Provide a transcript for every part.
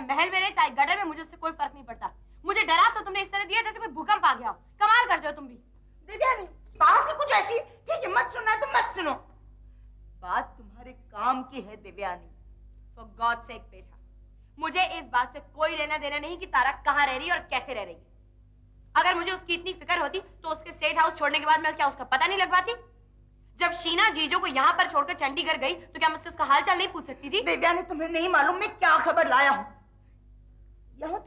चाहे महल में रहे चाहे गटर में, मुझे उससे कोई फर्क नहीं पड़ता। मुझे डरा तो तुमने इस तरह दिया जैसे कोई भूकंप आ गया हो। कमाल करते हो तुम भी। देवयानी, बात ही कुछ ऐसी, ठीक है मत सुनना तो मत सुनो। बात तुम्हारे काम की है देवयानी। For God's sake बेटा, मुझे इस बात से कोई लेना देना नहीं कि तारा कहाँ रह रही है और कैसे रह रही है। अगर मुझे उसकी इतनी फिक्र होती तो उसके स्टेट हाउस छोड़ने के बाद मैं क्या उसका पता नहीं लगवाती? जब शीना जीजो को यहाँ पर छोड़कर चंडीगढ़ गई तो क्या मुझसे उसका हालचाल नहीं पूछ सकती थी? देवयानी, तुम्हें नहीं मालूम मैं क्या खबर लाया हूँ। यहाँ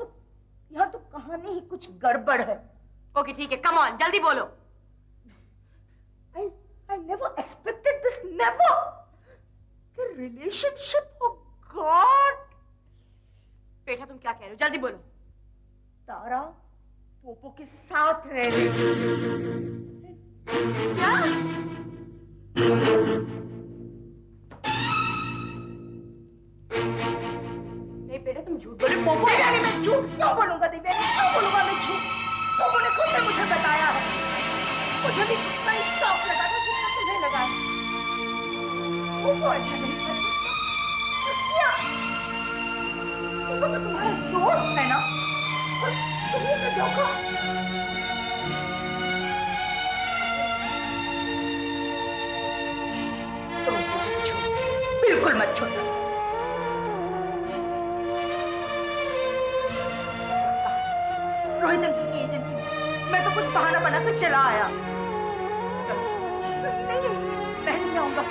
तो कहानी ही कुछ गड़बड़ है। ओके ठीक है, कम ऑन, जल्दी बोलो। I never expected this, never. The relationship, oh God. बेटा तुम क्या कह रहे हो? जल्दी बोलो। तारा पोपो के साथ रह रही है। क्या? नहीं बेटा तुम झूठ बोल रहे हो। पोपो देवयानी, मैं झूठ क्यों बोलूंगा? देवयानी, क्यों बोलूंगा मैं झूठ? पोपो ने खुद ने मुझे बताया है। मुझे भी इतना ही शौक लगा था जितना तुम्हें लगा। पोपो अच्छा नहीं कर सकता। क्या? पोपो तो तुम्हारा दोस्त है ना? और तुम्हें से धोखा। तुम मत छोड़ो, बिल्कुल मत छोड़ो। रोहित अंकल की एजेंसी में मैं तो कुछ बहाना बनाकर चला आया। नहीं, मैं नहीं आऊंगा।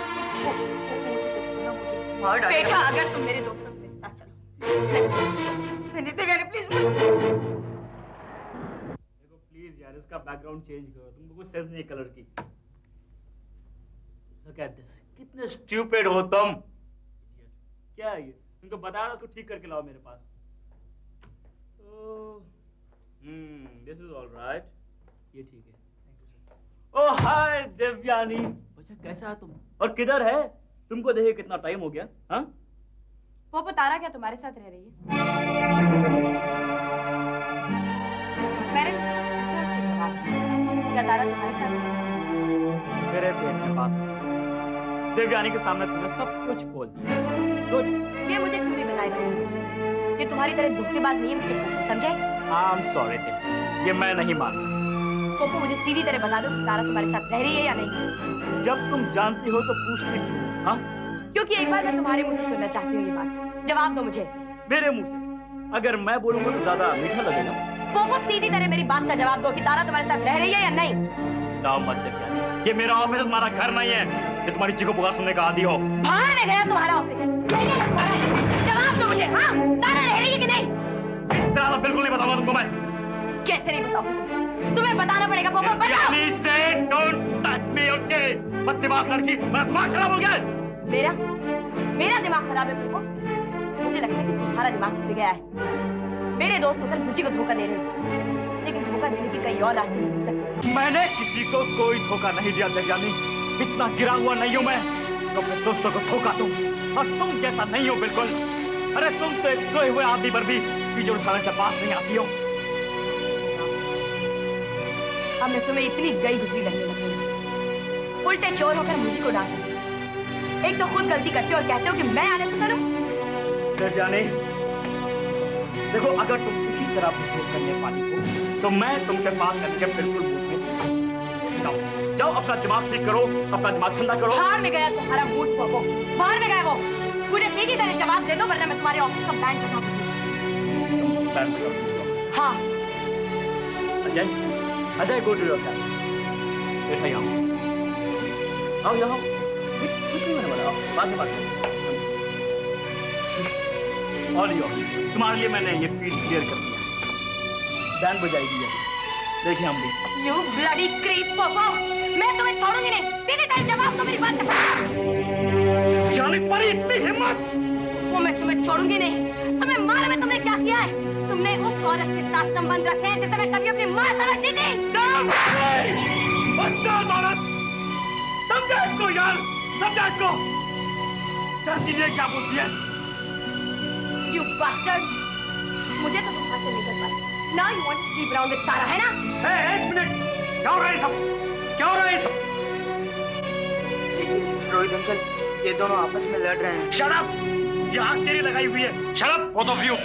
बेटा अगर तुम मेरे दोस्त हो मेरे साथ चलो। नहीं देवयानी प्लीज। देखो प्लीज यार, इसका बैकग्राउंड चेंज करो। तुमको कुछ सेंस नहीं कलर की। तो कहते हैं कितने स्टूपिड हो तुम। क्या है ये? तुमको बता रहा, उसको ठीक करके लाओ मेरे पास। This is all right. ये ठीक है। ओह हाय देवयानी, बच्चा कैसा है तुम और किधर है? तुमको देखे कितना टाइम हो गया। हाँ पोपो तारा क्या तुम्हारे साथ रह रही है? मैंने पूछा उसका जवाब। क्या तारा तुम्हारे साथ रह रही है? मेरे पेट में बात देवयानी के सामने तुमने सब कुछ बोल दिया। ये मुझे क्यों नहीं बताएगा सब कुछ? ये तुम्हारी तरह धोखेबाज नहीं है मिस्टर पोपो, समझे? आई एम सॉरी देव, ये मैं नहीं मानता। पोपो मुझे सीधी तरह बता दो कि तारा तुम्हारे साथ रह रही है या नहीं। जब तुम जानती हो तो पूछती क्यों? हाँ? क्योंकि एक बार मैं तुम्हारे मुंह से सुनना चाहती हूँ ये बात। जवाब दो मुझे। मेरे मुंह से? अगर मैं बोलूंगा तो ज्यादा मीठा लगेगा। पोपो सीधी तरह मेरी बात का जवाब दो कि तारा तुम्हारे साथ रह रही है या नहीं। ना मत देवयानी, ये मेरा ऑफिस, तुम्हारा घर नहीं है। ये तुम्हारी चीखो पुकार सुनने का आदी हो। बाहर में गया तुम्हारा ऑफिस। जवाब दो मुझे। हाँ, तारा रह रही है कि नहीं? इस तरह बिल्कुल नहीं बताऊंगा तुमको मैं। कैसे नहीं बताऊं? तुम्हें बताना पड़ेगा पोपो, बताओ। से डोंट टच मी, ओके? मत दिमाग लड़की, मेरा दिमाग खराब हो गया। मेरा दिमाग खराब है पोपो? मुझे लगता है कि तुम्हारा दिमाग फिर गया है। मेरे दोस्त होकर मुझे को धोखा दे रहे हो, लेकिन धोखा देने के कई और रास्ते भी हो सकते हैं। मैंने किसी को कोई धोखा नहीं दिया देवयानी। इतना गिरा हुआ नहीं हूं मैं तो अपने दोस्तों को धोखा दूं। और तुम जैसा नहीं हो बिल्कुल। अरे तुम तो एक सोए हुए आदमी पर भी पीछे उठाने से पास नहीं आती हो। अब मैं तुम्हें इतनी गई गुजरी लगने लग गई। उल्टे चोर होकर मुझे को डांटो। एक तो खुद गलती करते हो और कहते हो कि मैं आने से करूं। देवयानी देखो, अगर तुम किसी तरह बिहेव करने वाली हो तो मैं तुमसे बात करके बिल्कुल मूड में जाओ। अपना दिमाग ठीक करो, अपना दिमाग ठंडा करो। बाहर में गया तुम्हारा मूड पोपो, बाहर में गया वो। मुझे सीधी तरह जवाब दे दो वरना मैं तुम्हारे ऑफिस का बैंड बजा दूंगी। हाँ Ajay, go to your class. बैठा यहाँ, आओ यहाँ। कुछ नहीं मैंने बोला, बाद में बात करें। ऑल योर्स, तुम्हारे लिए मैंने ये फील्ड क्लियर कर दिया। बैंड बजाएगी ये, देखिए हम भी। You bloody creep पोपो, मैं तुम्हें छोड़ूंगी नहीं। सीधी तरह जवाब दो मेरी बात का। जाने तुम्हारी इतनी हिम्मत? वो मैं तुम्हें छोड़ूंगी नहीं। तुम्हें मालूम है तुमने क्या किया है? तुमने उस औरत के साथ संबंध रखे हैं जिसे मैं कभी अपनी माँ समझती थी। समझा इसको यार, समझा इसको। जानती है क्या बोलती है? You bastard! मुझे तो तुम हाथ से निकल पाए। Now you want to sleep around with Tara, है ना? एक मिनट, क्या हो रहा है सब? क्या हो रहा है सब? रोहित अंकल, ये दोनों आपस में लड़ रहे हैं। Shut up! ये आग तेरी लगाई हुई है। Shut up, both of you!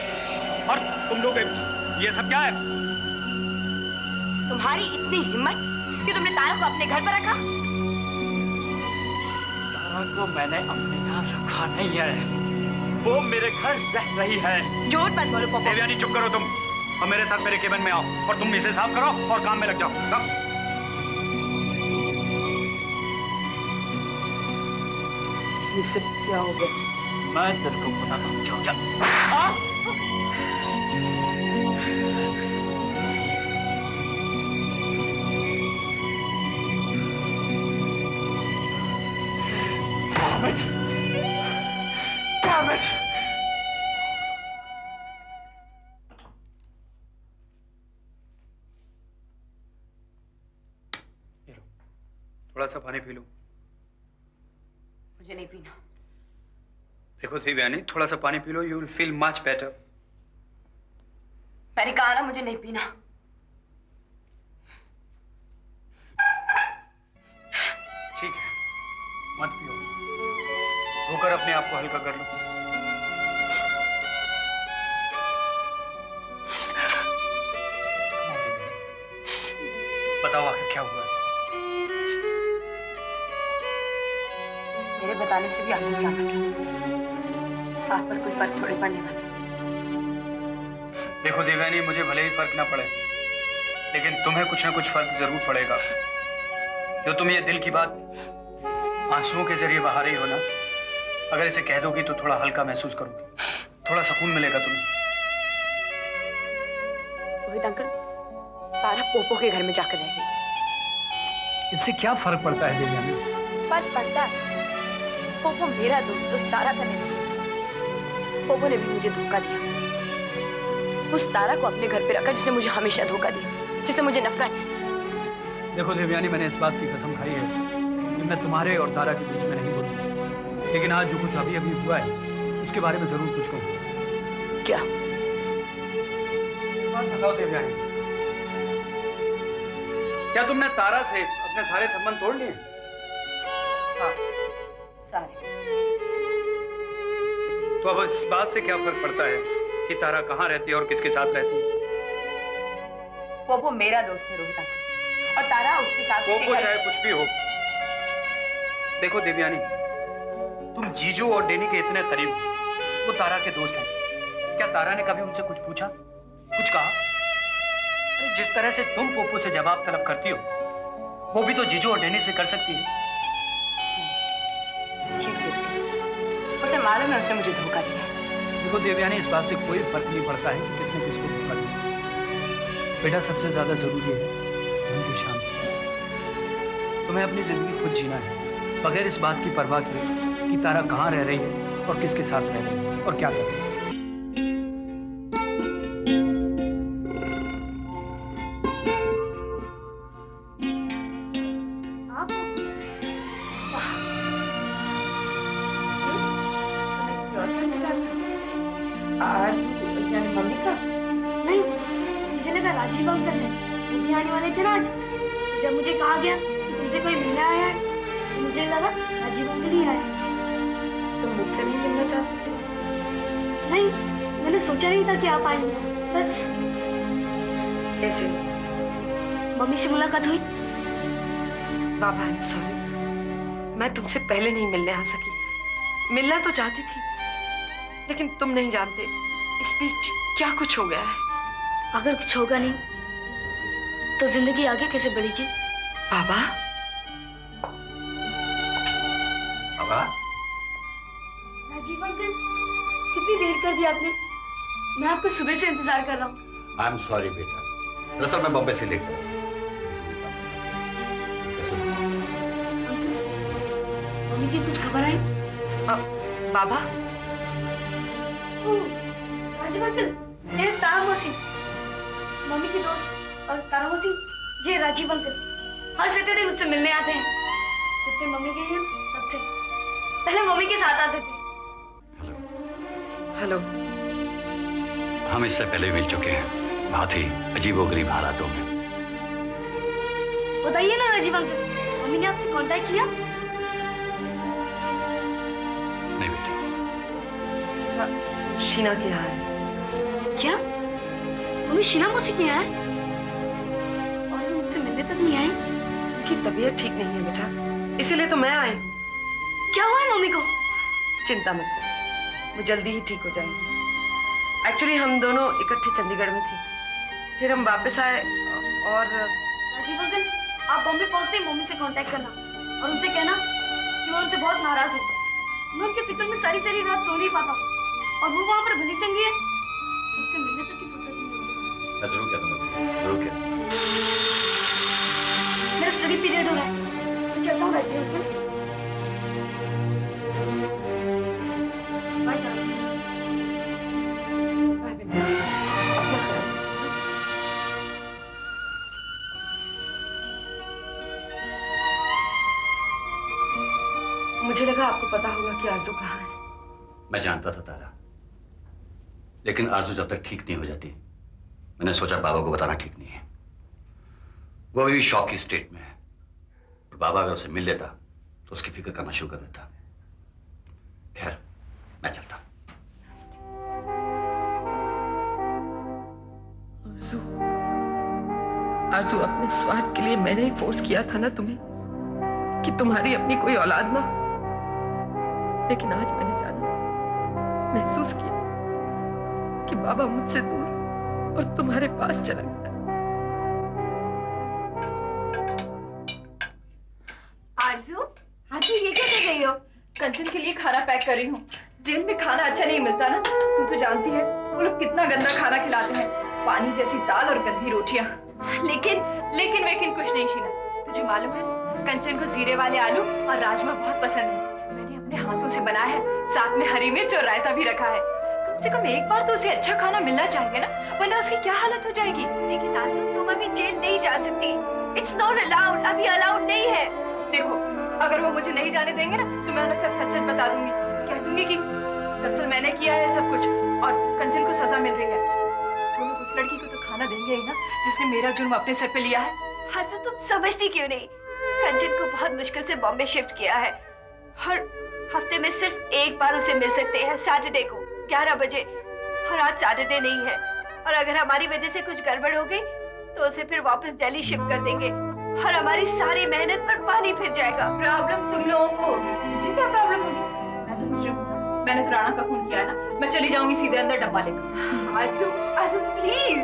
और तुम लोग ये सब क्या है? तुम्हारी इतनी हिम्मत कि तुमने तारा को अपने घर पर रखा? तारा को मैंने अपने यहाँ रखा नहीं है, वो मेरे घर रह रही है। झूठ मत बोलो पोपो। देवयानी चुप करो तुम, और मेरे साथ मेरे केबिन में आओ और तुम इसे साफ करो और काम में लग जाओ। ये सब क्या हो गया? मैं तेरे को बताता हूँ क्या क्या। Damn it! थोड़ा सा पानी पी लो। मुझे नहीं पीना। देखो देवयानी, थोड़ा सा पानी P low, you will feel much better. मैंने कहा ना मुझे नहीं पीना। ठीक है, मत पियो, धोकर अपने आप को हल्का कर लो। बताओ आखिर क्या हुआ है? मेरे बताने से भी आपको क्या मतलब? आप पर कोई फर्क थोड़ी पड़ने वाला। देखो देवयानी, मुझे भले ही फर्क ना पड़े, लेकिन तुम्हें कुछ ना कुछ फर्क जरूर पड़ेगा। जो तुम ये दिल की बात आंसुओं के जरिए बहा रही हो ना, अगर इसे कह दोगी तो थोड़ा हल्का महसूस करोगी, थोड़ा सुकून मिलेगा तुम्हें। रोहित अंकल, तारा पोपो के घर में जाकर रह रही है। इससे क्या फर्क पड़ता है देवयानी? फर्क पड़ता है। पोपो मेरा दोस्त तारा का नहीं। पोपो ने भी मुझे धोखा दिया। उस तारा को अपने घर पे रखा जिसने मुझे हमेशा धोखा दिया, जिससे मुझे नफरत है। देखो देवयानी, मैंने इस बात की कसम खाई है कि मैं तुम्हारे और तारा के बीच में नहीं बोलूंगा, लेकिन आज जो कुछ अभी अभी हुआ है उसके बारे में जरूर कुछ कहूँ। क्या? बताओ देवयानी, क्या तुमने तारा से अपने सारे संबंध तोड़ लिए? हाँ, सारे। तो अब इस बात से क्या फर्क पड़ता है कि तारा कहाँ रहती है और किसके साथ रहती है? पोपो मेरा दोस्त है रोहित अंकल, और तारा उसके साथ। पोपो चाहे कुछ भी हो, देखो देवयानी, तुम जीजू और डेनी के इतने करीब हो, वो तारा के दोस्त हैं। क्या तारा ने कभी उनसे कुछ पूछा, कुछ कहा? अरे जिस तरह से तुम पोपो से जवाब तलब करती हो, वो भी तो जीजू और डेनी से कर सकती है। उसे मालूम है उसने मुझे धोखा दिया। देखो देवयानी, इस बात से कोई फर्क नहीं पड़ता है कि किसने किसको धोखा दिया। बेटा, सबसे ज्यादा जरूरी है मन की शांति। तुम्हें अपनी जिंदगी खुद जीना है, बगैर इस बात की परवाह किए कि तारा कहाँ रह रही है और किसके साथ रह रही है और क्या कर रही है। आज यानी मम्मी का? नहीं, मुझे लगा राजीव अंकल है, वो भी आने वाले थे ना आज। जब मुझे कहा गया कि तुमसे कोई मिलने आया है, तो मुझे लगा राजीव अंकल ही आया। तुम मुझसे नहीं मिलना चाहती थी? नहीं, मैंने सोचा नहीं था कि आप आएंगे, बस। कैसे? मम्मी से मुलाकात हुई। बाबा, आई एम सॉरी, मैं तुमसे पहले नहीं मिलने आ सकी। मिलना तो चाहती थी, लेकिन तुम नहीं जानते इस बीच क्या कुछ हो गया है। अगर कुछ होगा नहीं तो जिंदगी आगे कैसे बढ़ेगी? बाबा, बाबा, राजीव अंकल, कितनी देर कर दी आपने? मैं आपको सुबह से इंतजार कर रहा हूँ। आई एम सॉरी बेटा, दरअसल मैं बॉम्बे से लेकर मम्मी की कुछ खबर आई? बाबा, राजीव अंकल, ये तारा मौसी, मम्मी की दोस्त। और तारा मौसी, ये राजीव अंकल हर सैटरडे मुझसे मिलने आते हैं। जब से मम्मी गई है तब से। पहले मम्मी के साथ आते थे। हेलो। हम इससे पहले मिल चुके हैं, बहुत ही अजीबोगरीब हालातों में। बताइए ना राजीव अंकल, मम्मी ने आपसे कांटेक्ट किया? नहीं बेटा। शीना क्या है? क्या मम्मी शीना मौसी के यहाँ है और वो मुझसे मिलने तक नहीं आई? उनकी तबीयत ठीक नहीं है बेटा, इसीलिए तो मैं आई हूँ। क्या हुआ है मम्मी को? चिंता मत कर, वो जल्दी ही ठीक हो जाएगी। एक्चुअली हम दोनों इकट्ठे चंडीगढ़ में थे, फिर हम वापस आए और राजीव अंकल, आप बॉम्बे पहुंचते ही मम्मी से कांटेक्ट करना और उनसे कहना कि मैं उनसे बहुत नाराज हूँ। मैं उनके फिक्र में सारी रात सो नहीं पाता और वो वहाँ पर भली चंगी है, मुझसे मिलने तक की फुर्सत नहीं होती। मैं जरूर कहता हूँ, जरूर कहता हूँ। मेरा स्टडी पीरियड हो रहा है, मैं चलता हूँ बैठते हैं। बाय तारा सिंह। बाय बेटा। मुझे लगा आपको पता होगा कि आरजू कहाँ है। मैं जानता था तारा, लेकिन आरजू जब तक ठीक नहीं हो जाती, मैंने सोचा बाबा को बताना ठीक नहीं है। वो अभी भी शॉक की स्टेट में है और बाबा अगर उसे मिल लेता तो उसकी फिक्र करना शुरू कर देता। खैर, मैं चलता हूं। आरजू, आरजू, अपने स्वार्थ के लिए मैंने ही फोर्स किया था ना तुम्हें कि तुम्हारी अपनी कोई औलाद ना, लेकिन आज मैंने जाना, महसूस किया कि बाबा मुझसे दूर और तुम्हारे पास चला गया। आरजू, आरजू ये क्या कर रही हो? कंचन के लिए खाना पैक कर रही हूँ। जेल में खाना अच्छा नहीं मिलता ना, तू तो जानती है वो लोग कितना गंदा खाना खिलाते हैं, पानी जैसी दाल और गंदी रोटियां। लेकिन कुछ नहीं शीना, तुझे मालूम है कंचन को जीरे वाले आलू और राजमा बहुत पसंद है। मैंने अपने हाथों से बनाया है, साथ में हरी मिर्च और रायता भी रखा है। कम से कम एक बार तो उसे अच्छा खाना मिलना चाहिए ना, वरना उसकी क्या हालत हो जाएगी। लेकिन आरजू, तुम अभी जेल नहीं जा सकती। इट्स नॉट अलाउड, अभी अलाउड नहीं है। देखो, अगर वो मुझे नहीं जाने देंगे ना तो मैं उन्हें सब सच बता दूंगी। कह दूंगी कि दरअसल मैंने किया है सब कुछ और कंचन को सजा मिल रही है। वो लोग उस लड़की को तो खाना देंगे ही ना जिसने मेरा जुर्म अपने सर पे लिया है। हर्षू, तुम समझती क्यों नहीं? कंचन को बहुत मुश्किल से बॉम्बे शिफ्ट किया है। हर हफ्ते में सिर्फ एक बार उसे मिल सकते हैं, सैटरडे को 11 बजे। और आज सैटरडे नहीं है और अगर हमारी वजह से कुछ गड़बड़ हो गई तो उसे फिर वापस दिल्ली शिफ्ट कर देंगे और हमारी सारी मेहनत पर पानी फिर जाएगा। प्रॉब्लम तुम लोगों को होगी, मुझे क्या प्रॉब्लम होगी? मैं तो मुजरिम हूं। मैंने तो राणा का खून किया है ना, मैं चली जाऊंगी सीधे अंदर डब्बा लेकर। आरजू, आरजू प्लीज।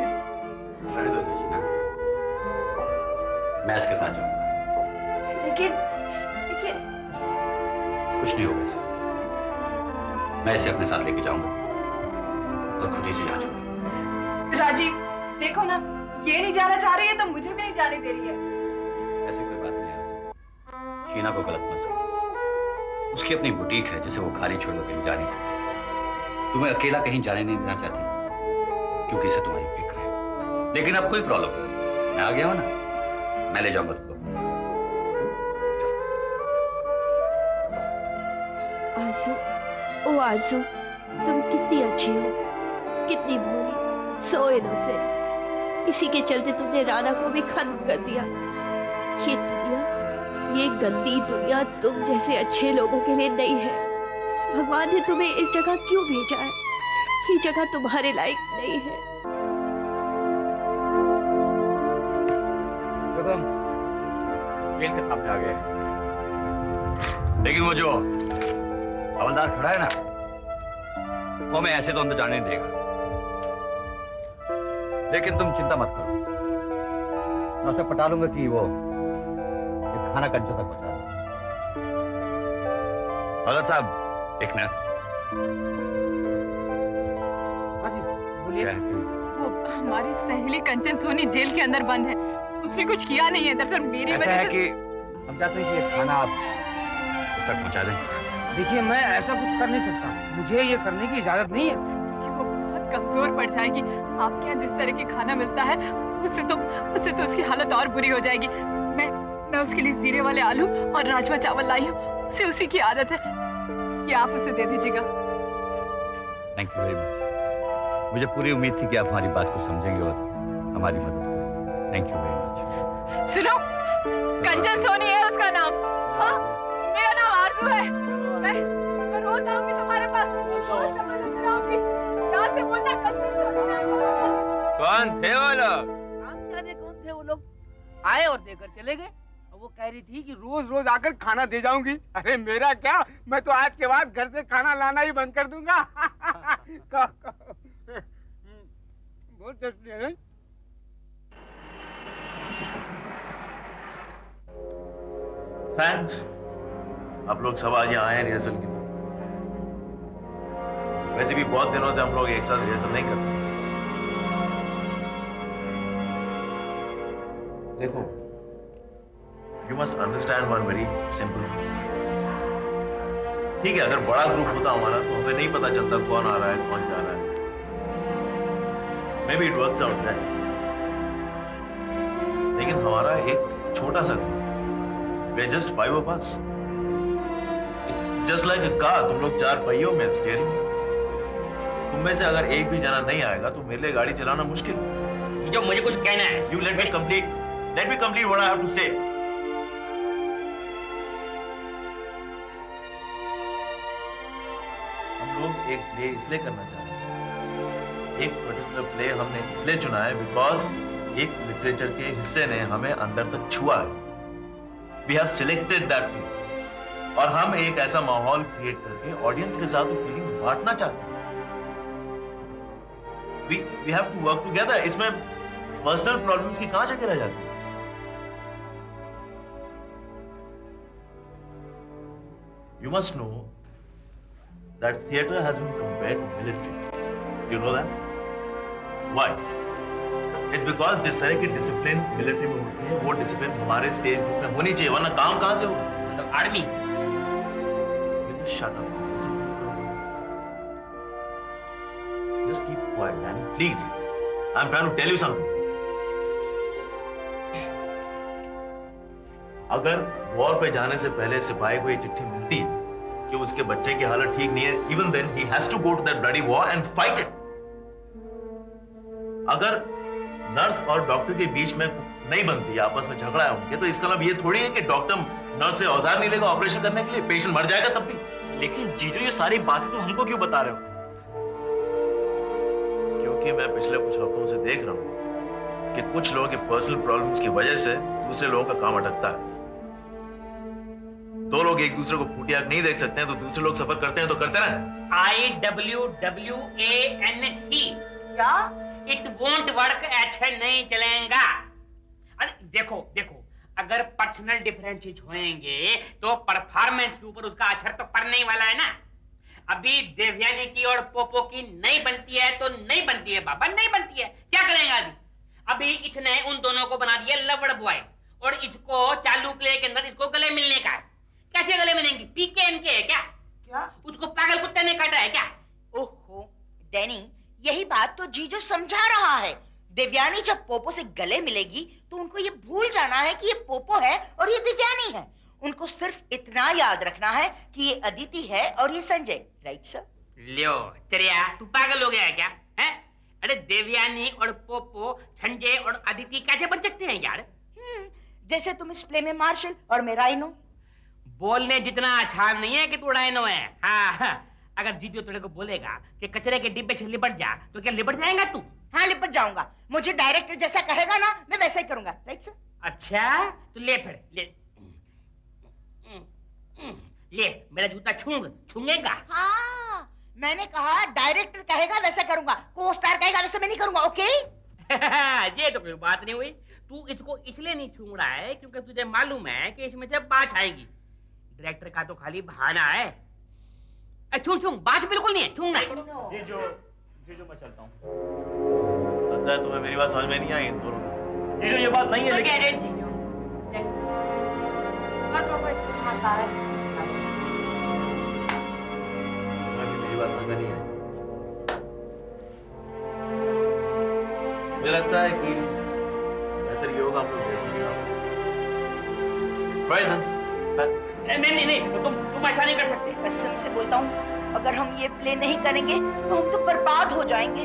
मैं इसके साथ जाऊंगा। लेकिन कुछ नहीं होगा इसे, मैं इसे अपने साथ लेके जाऊंगा और खुद ही से यहाँ छोड़ूंगा। राजीव, देखो ना, ये नहीं जाना चाह रही है तो मुझे भी नहीं जाने दे रही है। ऐसी कोई बात नहीं है। शीना को गलत मत समझो, उसकी अपनी बुटीक है जिसे वो खाली छोड़कर कहीं जा नहीं सकती। तुम्हें अकेला कहीं जाने नहीं देना चाहती क्योंकि इसे तुम्हारी फिक्र है। लेकिन अब कोई प्रॉब्लम नहीं, मैं आ गया हूं ना, मैं ले जाऊंगा तुमको अपने साथ। आरजू, ओ आरजू, तुम कितनी अच्छी हो, कितनी भोली, सो इनोसेंट। इसी के चलते तुमने राणा को भी खत्म कर दिया। ये दुनिया, ये गंदी दुनिया तुम जैसे अच्छे लोगों के लिए नहीं है। भगवान ने तुम्हें इस जगह क्यों भेजा है? ये जगह तुम्हारे लायक नहीं है। देखो, हम जेल के सामने आ गए, लेकिन वो जो हवलदार खड़ा है ना, वो मैं ऐसे तो अंदर जाने नहीं देगा। लेकिन तुम चिंता मत करो, मैं उसे पटा लूंगा कि वो ये खाना कंचों तक पहुंचा दे। हजरत साहब, एक मिनट। बोलिए। वो हमारी सहेली कंचन सोनी जेल के अंदर बंद है, उसने कुछ किया नहीं है। दरअसल मेरी ऐसा वजह है से कि हम चाहते हैं कि ये खाना आप उस तक पहुंचा दें। देखिए, मैं ऐसा कुछ कर नहीं सकता, मुझे ये करने की इजाजत नहीं है। कि वो बहुत कमजोर पड़ जाएगी। आपके यहाँ जिस तरह की खाना मिलता है उससे तो उसकी हालत और बुरी हो जाएगी। मैं उसके लिए जीरे वाले आलू और राजमा चावल लाई हूँ, उसे उसी की आदत है। ये आप उसे दे दीजिएगा। Thank you very much. मुझे पूरी उम्मीद थी कि आप हमारी बात को समझेंगे और हमारी मदद करेंगे। Thank you very much. सुनो, कंचन सोनी है उसका नाम। हाँ, मेरा नाम आरजू है। मैं रोज आऊंगी तुम्हारे पास, रोज आऊंगी। याद से बोलना कौन थे वो लोग? हम जाने कौन थे वो लोग, आए और देकर चले गए। और वो कह रही थी कि रोज रोज आकर खाना दे जाऊंगी। अरे मेरा क्या, मैं तो आज के बाद घर से खाना लाना ही बंद कर दूंगा। बहुत टेस्टी है। थैंक्स, आप लोग सब आज यहाँ आए रिहर्सल के लिए। वैसे भी बहुत दिनों से हम लोग एक साथ रिहर्सल नहीं करते। देखो, you must understand one very simple thing. ठीक है, अगर बड़ा ग्रुप होता हमारा तो हमें नहीं पता चलता कौन आ रहा है कौन जा रहा है। Maybe it works out that, लेकिन हमारा एक छोटा सा group, we are just 5 of us, just like a car. तुम लोग 4 पहियों में स्टीयरिंग। तुम में से अगर एक भी जना नहीं आएगा तो मेरे लिए गाड़ी चलाना मुश्किल। जो मुझे कुछ कहना है। You let me complete what I have to say. हम लोग एक प्ले इसलिए करना चाहते हैं, एक पर्टिकुलर प्ले हमने इसलिए चुना है बिकॉज एक लिटरेचर के हिस्से ने हमें अंदर तक छुआ है। We have selected that play. और हम एक ऐसा माहौल क्रिएट करके ऑडियंस के साथ फीलिंग्स बांटना चाहते हैं। We have to work together. इसमें पर्सनल प्रॉब्लम्स की कहां जगह रह जाती है? You must know that theatre has been compared to military. You know that? Why? It's because जिस तरह की डिसिप्लिन मिलिट्री में होती है, वो डिसिप्लिन हमारे स्टेज ग्रुप में होनी चाहिए, वरना काम कहां से होगा? मतलब army. Will you shut up? Listen to me for a minute. Just keep quiet, Danny, please. I'm trying to tell you something. अगर वॉर पे जाने से पहले सिपाही को ये चिट्ठी मिलती है कि उसके बच्चे की हालत ठीक नहीं है, even then he has to go to that bloody war and fight it. अगर नर्स और डॉक्टर के बीच में नहीं बनती, आपस में झगड़ा है उनके, तो इसका मतलब ये थोड़ी है कि डॉक्टर नर्स से औजार नहीं लेगा ऑपरेशन करने के लिए, पेशेंट मर जाएगा तब भी। लेकिन जीजू ये सारी बातें तो हमको क्यों बता रहे हो? क्योंकि मैं पिछले कुछ हफ्तों से देख रहा हूं कि कुछ लोगों के पर्सनल प्रॉब्लम्स की वजह से दूसरे लोगों का काम अटकता है। 2 लोग एक दूसरे को फूटी आंख नहीं देख सकते हैं तो दूसरे लोग सफर करते हैं तो करते रहें। IWWANC। क्या? इट वोंट वर्क, अच्छा नहीं चलेगा। अरे देखो देखो, अगर पर्सनल डिफरेंसेस होंगे तो परफॉर्मेंस के ऊपर उसका असर तो पड़ने ही वाला है ना। अभी देवयानी की और पोपो की नहीं बनती है तो नहीं बनती है बाबा, नहीं बनती है, क्या करेंगे अभी? अभी इसने उन दोनों को बना दिया लवड़ बॉय, और इसको चालू प्ले के अंदर इसको गले मिलने का है। कैसे गले मिलेंगे? पीके इनके है क्या? क्या? उसको पागल कुत्ते ने काटा है क्या? ओहो डैनी, यही बात तो जीजू समझा रहा है। देवयानी जब पोपो से गले मिलेगी तो उनको ये भूल जाना है कि ये पोपो है और ये देवयानी है। उनको सिर्फ इतना याद रखना है कि ये अदिति है और ये संजय। Right sir? लियो चरिया, तू पागल हो गया है क्या? है? अरे देवयानी और पोपो, संजय और अदिति कैसे बन सकते हैं यार? जैसे तुम इस प्ले में मार्शल और मैं राइनो। बोलने जितना आसान नहीं है कि तू राइनो है। हाँ, अगर जीजू तेरे को बोलेगा कि कचरे के डिब्बे से लिपट जा, तो क्या लिपट जाएगा तू? हाँ लिपट जाऊंगा। मुझे डायरेक्टर जैसा कहेगा ना, मैं वैसा ही करूंगा। Right sir? अच्छा तो ले फिर ले मेरा जूता छूंगेगा। हाँ मैंने कहा डायरेक्टर कहेगा वैसा करूंगा, को स्टार कहेगा वैसा मैं नहीं करूंगा। ओके? ये तो कोई बात नहीं हुई। तू इसको इसलिए नहीं छू रहा है क्योंकि तुझे मालूम है कि इसमें से बात आएगी। डायरेक्टर का तो खाली बहाना है। छू बात बिल्कुल नहीं है, छूंगा। जीजू मैं चलता हूँ। लगता है तुम्हें मेरी बात समझ में नहीं आई इन दोनों की। जीजू ये बात नहीं है, लेकिन Forget it, जीजू। मत रोको इसको, हाथ आ रहा है इसको। तुम्हें भी मेरी बात समझ में नहीं आई। मुझे लगता है कि बेहतर ये होगा हम लोग देश से नहीं, तुम ऐसा नहीं कर सकते। कसम से बोलता हूँ, अगर हम ये प्ले नहीं करेंगे तो हम तो बर्बाद हो जाएंगे।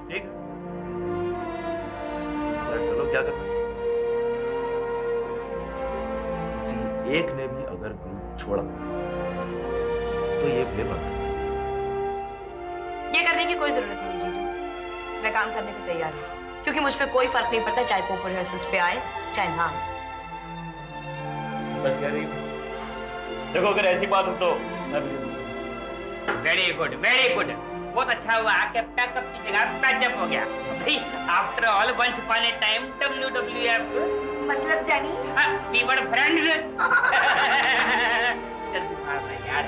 ठीक है, चलो क्या करना है? किसी एक ने भी अगर ग्रुप छोड़ा तो ये प्ले बंद कर दें। ये कोई जरूरत नहीं है जीजू, मैं काम करने को तैयार हूँ, क्योंकि मुझ पे कोई फर्क नहीं पड़ता चाहे पोपो रिहर्सल्स पे आए चाहे ना आए। बस कह रही हूँ। देखो अगर ऐसी बात हो तो मैं भी वेरी गुड, वेरी गुड। बहुत अच्छा हुआ कि पैकअप की जगह पैचअप हो गया। भाई after all once upon a time WWF मतलब डैनी वी वर फ्रेंड्स। यार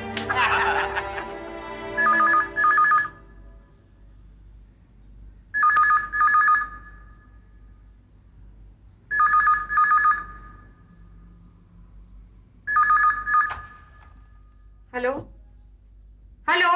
हेलो हेलो